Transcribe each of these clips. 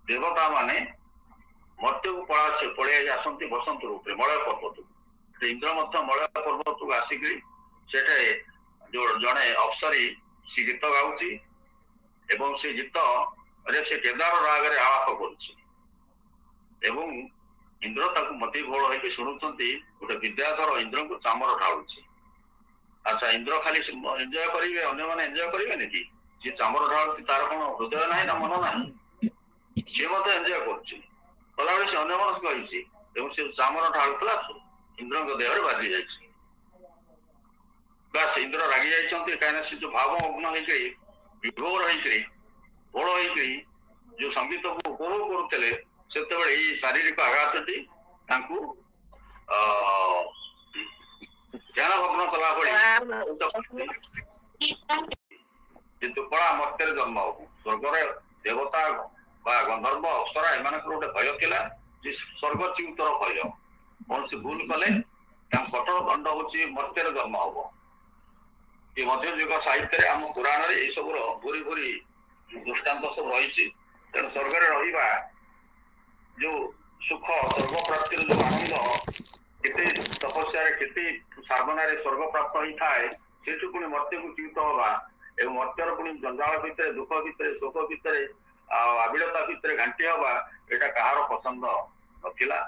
देवता माने मर्त्य को पड़े आसती बसंत रूप मलय पर्वत इंद्र मलय पर्वत को आसिक जो जड़े अप्सरी सी गीत गाँची से गीत से केदार राग आलाप कर इंद्र ताकू मती घोल होकर शुणुंट गोटे विद्याधर इंद्र को चामर ढालू अच्छा इंद्र खाली एंजॉय करेंगे अन्य एंजॉय करेंगे कि जी चामर ढालू तार कौन हृदय ना ना मन ना सी मत एंजॉय करा से अन्य मनस्क होती चामर ढालूला इंद्र देह बाजी जाए बस इंद्र रागी जाइए कहीं से जो भावमग्न होकर विभोर होकर घोल होकर जो संगीत को उपभोग करुले से शारीरिक आघात ध्यान भग्न कला किंतु कला मर्त्य जन्म हबू स्वर्ग देवता गंधर्व अप्सरा एम गोटे भय था स्वर्गच्युतर भय कौन से भूल कले कठोर दंड हूँ मर्त्य जन्म हम ये मध्ययुग साहित्य आम पुराण में सब भूरी भूरी दृष्टांत सब रही तेणु स्वर्ग रहा जो सुख स्वर्ग प्राप्ति जो आनंद केते तपस्या केते साधना स्वर्ग प्राप्त होता है से पुणी मर्त्य को च्युत हवा एवं मर्त्यर पुणी जंजाल भितर दुख भितर शोक भितर आबिलता भितर घांटी हवा यहाँ कहार पसंद नथिला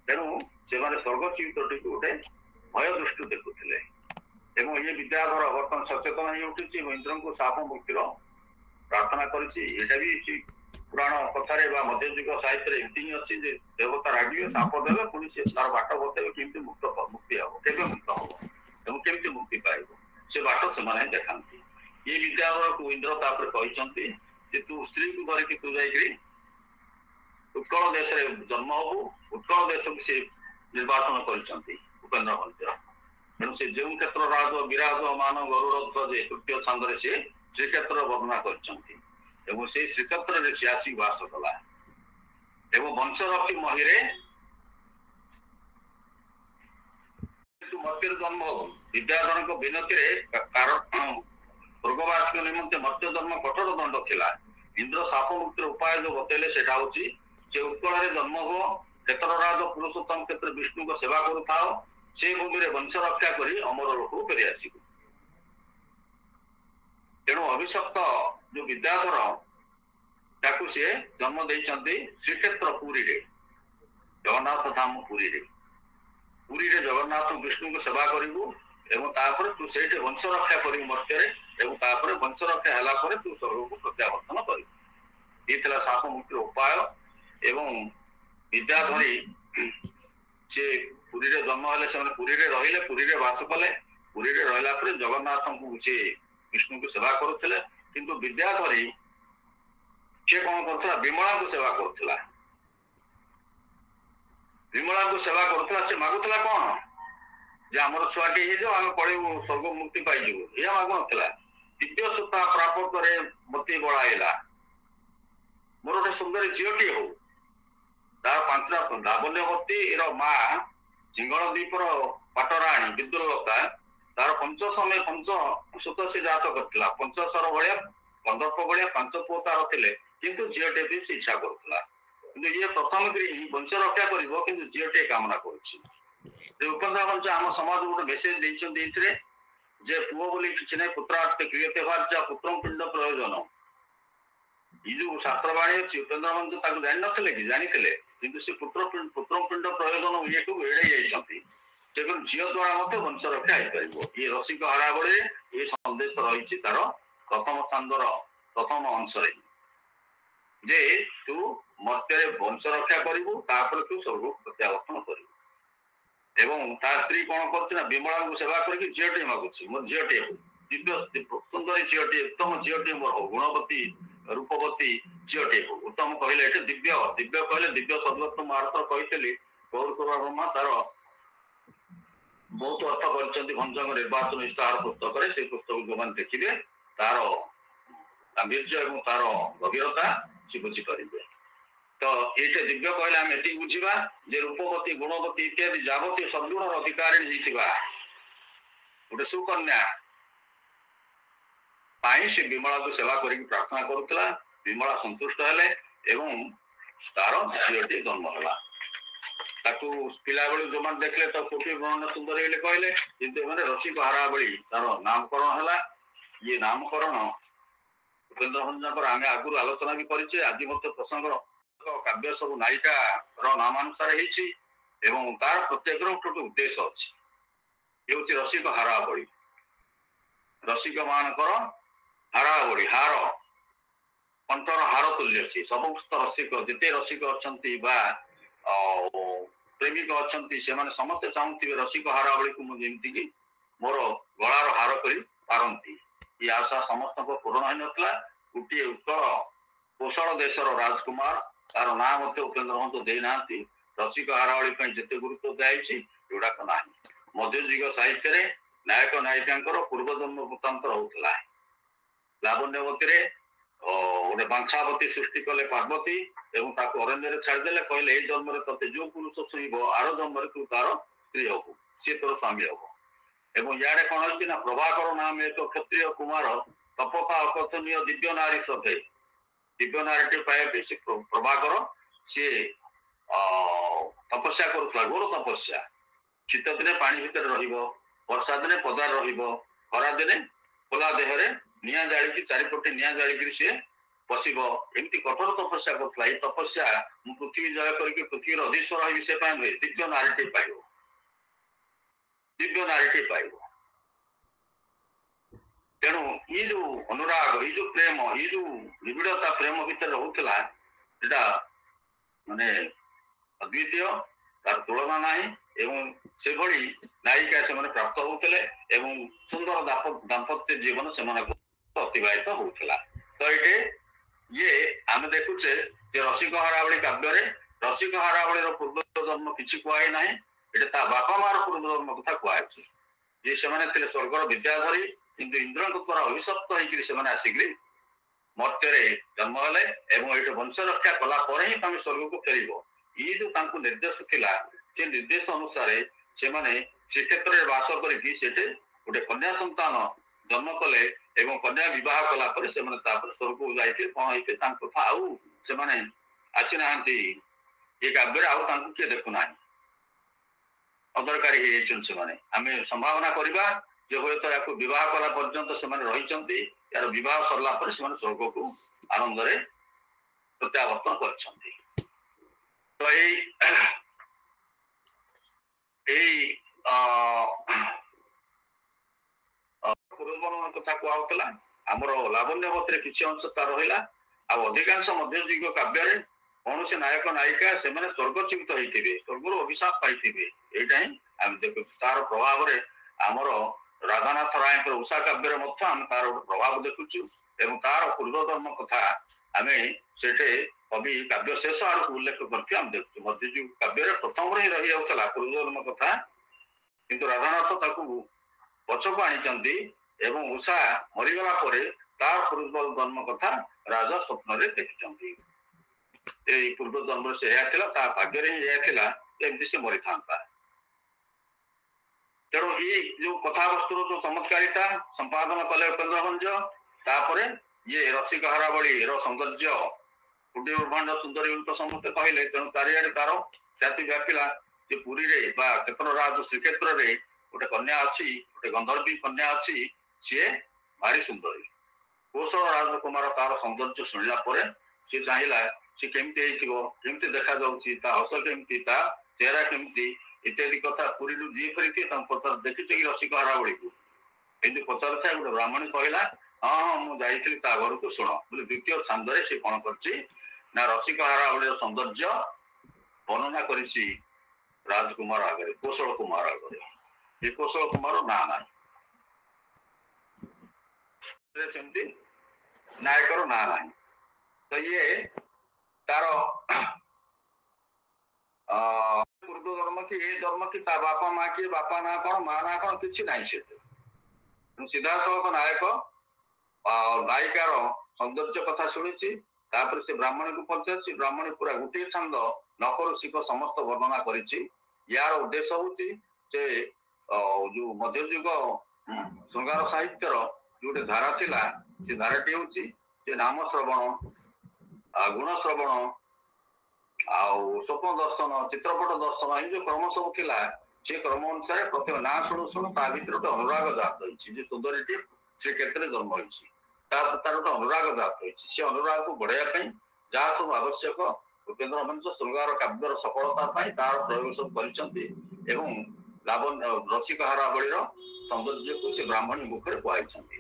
तेणु से स्वर्गच्युत टी गोटे भय दृष्टि देखुले ये विद्याधर बर्तमान सचेतन हो उठी इंद्र को शाप मुक्तिर प्रार्थना करी पुराण कथार मध्ययुग साहित्य एमती ही अच्छी देवता रागे शाप देवे पुणी से तार बाट बतेबे केमती मुक्ति हम के मुक्त हम केमती मुक्ति पाइब से बाट से देखा ये विद्याधर को इंद्र कहते तू स्त्री को धरिकी तू जाकि उत्कल देश जन्म हबू उत्कल देश को सी निर्वाचन कर उपेन्द्र मंत्र तेणु से जो क्षेत्र राज विराज मान गरुड़ तृतीय छंद सी श्रीक्षेत्र वर्णना कर श्रीक्षेत्र से आसिक बास कला वंश रखी महीरे मर्त्य जन्म हबू विद्याधर विनती कारण स्वर्गवास निमंते मर्त्य जन्म कठोर दंड थिला इंद्र शाप मुक्तिर उपाय जो बतेले सेटा होची से उत्कल जन्म हो क्षेत्रराज पुरुषोत्तम क्षेत्र विष्णु को सेवा करुथा से भूमि वंश रक्षा कर अमर लोक फेरी आसब तेणु अभिशप्त जो विद्याधर ताकू सी जन्म देइछंती श्रीक्षेत्र पुरी रे जगन्नाथ धाम पुरी रे जगन्नाथ विष्णु को सेवा करू एवं तापर तू से वंश रक्षा कर मर्त्य वंश रक्षा है तू स्वर्ग को प्रत्यावर्तन कर शाप मुक्तिर उपाय एवं विद्याधरी से पुरी रे जन्म है पुरी रे रहिले पुरी रे वास कले पुरी रे रहिला पर जगन्नाथ को से विष्णु को सेवा करुले किंतु विद्याधरी से कौन करता विमला को सेवा करुला विमला को सेवा करुला से मागुला कौन जे आमर छुआटे हो आम पड़ू स्वर्ग मुक्ति पाइबू यह मागु ना दिव्य सत्ता प्राप्त करे मती बड़ाइला मोर गोटे सुंदर झीटी हो तार पांचटा लावण्यवती माँ सिंगलद्वीपर पाटराणी विद्युलता तार पंच समय पंच सुत से जात करथिला पंचसर भाया कंदर्प भाया पांच पुओ तार थिले किंतु झीटे भी से इच्छा करुला ये प्रथम वंश रक्षा कर झीटे कामना कर उपेन्द्र मंच आम समाज गोटे मेसेज देते जे पुओ बोली किसी ना पुत्रार्थ क्रियते भारत पुत्र पिंड प्रयोजन ये जो शास्त्रवाणी अच्छी उपेन्द्र मंच जान नथिले कि जानी किंतु से पुत्र पिंड प्रयोजन ये को एड़े जाइछंती झील द्वारा मत वंश रक्षा हो ये रसिक हराबड़े ये संदेश रही तार प्रथम छंदर प्रथम अंश जे तू मर्त्य वंश रक्षा करू तू स्वर्ग प्रत्यावर्तन कर स्त्री कौन कर विमला को सेवा करके झीटे मागुची मोर झीटे दिव्य सुंदर झीटे उत्तम झीटे मोर हो गुणवती रूपवती झीटे हो उत्तम कहले दिव्य दिव्य कहले दिव्य सर्वोत्तम अर्थ कही गौर ब्रह्मा तार बहुत अर्थ कर भंजंग निर्वाचन इष्टार पुस्तक से पुस्तक जो मैंने देखिए तार गांभीर्य और तार गभीरता से बुझीपर तो ये दिव्य कहले आम ये बुझा जे रूपवती गुणवती इत्यादि जावतीय सद्गुण अधिकारी गोटे सुकन्या से विमला को सेवा करके प्रार्थना करुला विमला संतुष्ट हेले एवं ତାର ଝିଅଟି ଜନ୍ମ ହେଲା। ତାକୁ ପିଲାବେଳୁ ଯୋଉମାନେ ଦେଖିଲେ ତ କୋଟି ବର୍ଣ୍ଣ ସୁନ୍ଦରୀ ବୋଲି କହିଲେ, କିନ୍ତୁ ଏମାନେ ରସିକ ହାରାବଳି ତାର ନାମକରଣ ହେଲା। ଇଏ ନାମକରଣ ଉପେନ୍ଦ୍ର ଭଞ୍ଜଙ୍କର ଆମେ ଆଗରୁ ଆଲୋଚନା ବି କରିଛେ, ଆଜି ମଧ୍ୟ ପ୍ରସଙ୍ଗର କାବ୍ୟ ସବୁ ନାୟିକାର ନାମାନୁସାରେ ହେଇଛି ଏବଂ ତାର ପ୍ରତ୍ୟେକର ଗୋଟେ ଉଦ୍ଦେଶ୍ୟ ଅଛି। ଇଏ ହଉଛି ରସିକ ହାରାବଳି, ରସିକ ମାନଙ୍କର ହାରାବଳି, ହାର କଣ୍ଠର ହାର ତୁଲ୍ୟ ସିଏ। ସମସ୍ତ ରସିକ ଯେତେ ରସିକ ଅଛନ୍ତି ବା ପ୍ରେମିକ ଅଛନ୍ତି ସେମାନେ ସମସ୍ତେ ଚାହୁଁଥିବେ ରସିକ ହାରାବଳିକୁ ମୁଁ ଯେମିତିକି ମୋର ଗଳାର ହାର କରି ପାରନ୍ତି। ଏ ଆଶା ସମସ୍ତଙ୍କ ପୂରଣ ହୋଇନଥିଲା। ଗୋଟିଏ ଉତ୍କଳ କୋଶଳ ଦେଶର ରାଜକୁମାର, ତାର ନାଁ ମଧ୍ୟ ଉପେନ୍ଦ୍ର ଭଞ୍ଜ ଦେଇନାହାନ୍ତି। ରସିକ ହାରାବଳି ପାଇଁ ଯେତେ ଗୁରୁତ୍ୱ ଦିଆଯାଇଛି ଏଗୁଡାକ ନାହିଁ। ମଧ୍ୟଯୁଗ ସାହିତ୍ୟରେ ନାୟକ ନାୟିକାଙ୍କର ପୂର୍ବଜନ୍ମ ବୃତ୍ତାନ୍ତ ରହୁଥିଲା। ଲାବଣ୍ୟବତୀରେ ଗୋଟେ ବାଞ୍ଛାବତୀ ସୃଷ୍ଟି କଲେ ପାର୍ବତୀ ଏବଂ ତାକୁ ଅରଣ୍ୟରେ ଛାଡ଼ିଦେଲେ, କହିଲେ ଏଇ ଜନ୍ମରେ ତତେ ଯୋଉ ପୁରୁଷ ଛୁଇଁବ ଆର ଜନ୍ମରେ ତୁ ତାର ସ୍ତ୍ରୀ ହବୁ, ସିଏ ତୋର ସ୍ୱାମୀ ହବ। ଏବଂ ଇଆଡେ କଣ ହେଇଛି ନା ପ୍ରଭାକର ନାମ ଏକ କ୍ଷତ୍ରିୟ କୁମାର ତପତା ଅକଥନୀୟ ଦିବ୍ୟ ନାରୀ ସଭେ, ଦିବ୍ୟ ନାରୀଟି ପାଇବା ପାଇଁ ସେ ପ୍ରଭାକର ସିଏ ତପସ୍ୟା କରୁଥିଲା, ଘୋର ତପସ୍ୟା। ଶୀତ ଦିନେ ପାଣି ଭିତରେ ରହିବ, ବର୍ଷା ଦିନେ ପଦାରେ ରହିବ, ଖରା ଦିନେ ଖୋଲା ଦେହରେ ନିଆଁ ଜାଳିକି ଚାରିପଟେ ନିଆଁ ଜାଳିକିରି ସିଏ ବସିବ, ଏମିତି କଠୋର ତପସ୍ୟା କରୁଥିଲା। ଏଇ ତପସ୍ୟା ମୁଁ ପୃଥିବୀ ଜୟ କରିକି ପୃଥିବୀର ଅଧୀଶ୍ୱର ହେବି ସେ ପାଇଁ ନୁହେଁ, ଦିବ୍ୟ ନାରୀଟି ପାଇବ, ଦିବ୍ୟ ନାରୀଟି ପାଇବ। ତେଣୁ ଇଏ ଯୋଉ ଅନୁରାଗ, ଏଇ ଯୋଉ ପ୍ରେମ, ଏଇ ଯୋଉ ନିବିଡତା ପ୍ରେମ ଭିତରେ ରହୁଥିଲା ସେଟା ମାନେ ଅଦ୍ୱିତୀୟ, ତାର ତୁଳନା ନାହିଁ। ଏବଂ ସେଭଳି ନାୟିକା ସେମାନେ ପ୍ରାପ୍ତ ହଉଥିଲେ ଏବଂ ସୁନ୍ଦର ଦାମ୍ପତ୍ୟ ଜୀବନ ସେମାନଙ୍କୁ ଅତିବାହିତ ହଉଥିଲା। ତ ଏଇଠି ଇଏ ଆମେ ଦେଖୁଛେ ଯେ ରସିକ ହାରାବଳି କାବ୍ୟରେ ରସିକ ହାରାବଳିର ପୂର୍ବ ଜନ୍ମ କିଛି କୁହାଇ ନାହିଁ, ଏଠି ତା ବାପା ମାର ପୂର୍ବ ଜନ୍ମ କଥା କୁହାଯାଇଛି। ଯେ ସେମାନେ ଥିଲେ ସ୍ୱର୍ଗର ବିଦ୍ୟାଧରୀ, କିନ୍ତୁ ଇନ୍ଦ୍ରଙ୍କ ଦ୍ୱାରା ଅଭିଶପ୍ତ ହେଇକିରି ସେମାନେ ଆସିକିରି ମର୍ତ୍ତ୍ୟରେ ଜନ୍ମ ହେଲେ ଏବଂ ଏଇଠି ବଂଶ ରକ୍ଷା କଲା ପରେ ହିଁ ତମେ ସ୍ୱର୍ଗକୁ ଫେରିବ। ଇଏ ଯୋଉ ତାଙ୍କୁ ନିର୍ଦ୍ଦେଶ ଥିଲା, ସେ ନିର୍ଦ୍ଦେଶ ଅନୁସାରେ ସେମାନେ ଶ୍ରୀକ୍ଷେତ୍ରରେ ବାସ କରିକି ସେଠି ଗୋଟେ କନ୍ୟା ସନ୍ତାନ ଜନ୍ମ କଲେ ଏବଂ କନ୍ୟା ବିବାହ କଲା ପରେ ସେମାନେ ତାପରେ ସ୍ୱର୍ଗକୁ ଯାଇଥିଲେ। କଣ ହେଇଥିଲେ ତାଙ୍କ କଥା ଆଉ ସେମାନେ ଆସିନାହାନ୍ତି ଏ କାବ୍ୟରେ, ଆଉ ତାଙ୍କୁ କିଏ ଦେଖୁନାହିଁ, ଅଦରକାରୀ ହେଇଯାଇଛନ୍ତି ସେମାନେ। ଆମେ ସମ୍ଭାବନା କରିବା ଯେ ହୁଏତ ୟାକୁ ବିବାହ କଲା ପର୍ଯ୍ୟନ୍ତ ସେମାନେ ରହିଛନ୍ତି, ୟାର ବିବାହ ସରିଲା ପରେ ସେମାନେ ସ୍ୱର୍ଗକୁ ଆନନ୍ଦରେ ପ୍ରତ୍ୟାବର୍ତ୍ତନ କରିଛନ୍ତି। ତ ଏଇ ପୂର୍ବଜନ୍ମ କଥା କୁହାହଉଥିଲା। ଆମର ଲାବଣ୍ୟବତୀରେ କିଛି ଅଂଶ ତାର ରହିଲା, ଆଉ ଅଧିକାଂଶ ମଧ୍ୟଯୁଗୀୟ କାବ୍ୟରେ କୌଣସି ନାୟକ ନାୟିକା ସେମାନେ ସ୍ୱର୍ଗଚ୍ୟୁତ ହେଇଥିବେ, ସ୍ୱର୍ଗରୁ ଅଭିଶାପ ପାଇଥିବେ। ଏଇଟା ହିଁ ଆମେ ଦେଖୁଛୁ। ତାର ପ୍ରଭାବରେ ଆମର ରାଧାନାଥ ରାୟଙ୍କର ଉଷା କାବ୍ୟରେ ମଧ୍ୟ ଆମେ ତାର ଗୋଟେ ପ୍ରଭାବ ଦେଖୁଛୁ ଏବଂ ତାର ପୂର୍ବଜନ୍ମ କଥା ଆମେ ସେଠି କବି କାବ୍ୟ ଶେଷ ଆଡକୁ ଉଲ୍ଲେଖ କରିକି ଆମେ ଦେଖୁଛୁ। ମଧ୍ୟଯୁଗ କାବ୍ୟରେ ପ୍ରଥମରେ ହିଁ ରହିଯାଉଥିଲା ପୂର୍ବଜନ୍ମ କଥା, କିନ୍ତୁ ରାଧାନାଥ ତାକୁ ପଛକୁ ଆଣିଛନ୍ତି ଏବଂ ଉଷା ମରିଗଲା ପରେ ତାର ପୂର୍ବ ଜନ୍ମ କଥା ରାଜା ସ୍ୱପ୍ନରେ ଦେଖିଛନ୍ତି। ଏଇ ପୂର୍ବ ଜନ୍ମରେ ସେ ଏହା ଥିଲା, ତା ଭାଗ୍ୟରେ ହିଁ ଏହା ଥିଲା ଏମିତି ସେ ମରିଥାନ୍ତା। ତେଣୁ ଏଇ ଯୋଉ କଥାବସ୍ତୁର ଯୋଉ ଚମତ୍କାରିତା ସମ୍ପାଦନ କଲେ ଉପେନ୍ଦ୍ର ଭଞ୍ଜ, ତାପରେ ଇଏ ରସିକ ହାରାବଳିର ସୌନ୍ଦର୍ଯ୍ୟ କୋଟି ବ୍ରହ୍ମାଣ୍ଡ ସୁନ୍ଦରୀ ତ ସମସ୍ତେ କହିଲେ। ତେଣୁ ଚାରିଆଡେ ତାର ଖ୍ୟାତି ବ୍ୟାପିଲା ଯେ ପୁରୀରେ ବା କ୍ଷେତ୍ରରାଜ ଶ୍ରୀକ୍ଷେତ୍ରରେ ଗୋଟେ କନ୍ୟା ଅଛି, ଗୋଟେ ଗନ୍ଧର୍ବୀ କନ୍ୟା ଅଛି, ସିଏ ଭାରି ସୁନ୍ଦରୀ। କୌଶଳ ରାଜକୁମାର ତାର ସୌନ୍ଦର୍ଯ୍ୟ ଶୁଣିଲା ପରେ ସେ ଚାହିଁଲା ସେ କେମିତି ହେଇଥିବ, କେମିତି ଦେଖାଯାଉଛି, ତା ହସ କେମିତି, ତା ଚେହେରା କେମିତି ଇତ୍ୟାଦି କଥା ପୁରୀରୁ ଯିଏ ଫେରିଥିବେ ତାଙ୍କୁ ପଚାର, ଦେଖିଛ କି ରସିକ ହାରାବଳିକୁ? ଏମିତି ପଚାରୁଥାଏ। ଗୋଟେ ବ୍ରାହ୍ମଣୀ କହିଲା ହଁ ହଁ ମୁଁ ଯାଇଥିଲି ତା ଘରକୁ, ଶୁଣ ବୋଲି ଦ୍ୱିତୀୟ ଛାନ୍ଦରେ ସେ କଣ କରିଛି ନା ରସିକ ହାରାବଳିର ସୌନ୍ଦର୍ଯ୍ୟ ବର୍ଣ୍ଣନା କରିଛି ରାଜକୁମାର ଆଗରେ, କୌଶଳ କୁମାର ଆଗରେ। ଏ କୌଶଳ କୁମାର ନାଁ ନାହିଁ, ସେମିତି ନାୟକର ନାଁ ନାହିଁ। ତ ଇଏ ତାର ପୂର୍ବ ଜନ୍ମ କି ଏ ଜନ୍ମ କି ତା ବାପା ମା କିଏ, ବାପା ନାଁ କଣ, ମା ନାଁ କଣ, କିଛି ନାହିଁ। ସେ ସିଧାସଳଖ ନାୟକ ନାୟିକାର ସୌନ୍ଦର୍ଯ୍ୟ କଥା ଶୁଣିଛି। ତାପରେ ସେ ବ୍ରାହ୍ମଣୀକୁ ପଚାରିଛି, ବ୍ରାହ୍ମଣୀ ପୁରା ଗୋଟିଏ ଛାନ୍ଦ ନକରୁ ଶିଖ ସମସ୍ତ ବର୍ଣ୍ଣନା କରିଛି। ୟାର ଉଦ୍ଦେଶ୍ୟ ହଉଛି ଯେ ଯୋଉ ମଧ୍ୟଯୁଗ ଶୃଙ୍ଗାର ସାହିତ୍ୟର ଯୋଉଟେ ଧାରା ଥିଲା, ସେ ଧାରାଟି ହଉଛି ଯେ ନାମ ଶ୍ରବଣ, ଗୁଣ ଶ୍ରବଣ ଆଉ ସ୍ୱପ୍ନ ଦର୍ଶନ, ଚିତ୍ରପଟ ଦର୍ଶନ, ଏଇ ଯୋଉ କ୍ରମ ସବୁ ଥିଲା ସେ କ୍ରମ ଅନୁସାରେ ପ୍ରତ୍ୟେକ ନାଁ ଶୁଣୁ ଶୁଣୁ ତା ଭିତରେ ଗୋଟେ ଅନୁରାଗ ଜାତ ହେଇଛି ଯେ ସୁନ୍ଦରୀଟି ଶ୍ରୀକ୍ଷେତ୍ରରେ ଜନ୍ମ ହେଇଛି, ତାର ଗୋଟେ ଅନୁରାଗ ଜାତ ହେଇଛି। ସେ ଅନୁରାଗକୁ ବଢେଇବା ପାଇଁ ଯାହା ସବୁ ଆବଶ୍ୟକ ଉପେନ୍ଦ୍ର ମଞ୍ଚ ଶୃଙ୍ଗାର କାବ୍ୟର ସଫଳତା ପାଇଁ ତାର ପ୍ରୟୋଗ ସବୁ କରିଛନ୍ତି ଏବଂ ଲାବଣ୍ୟ ରସିକହାରାବଳୀର ସୌନ୍ଦର୍ଯ୍ୟକୁ ସେ ବ୍ରାହ୍ମଣୀ ମୁଖରେ କୁହାଇଛନ୍ତି।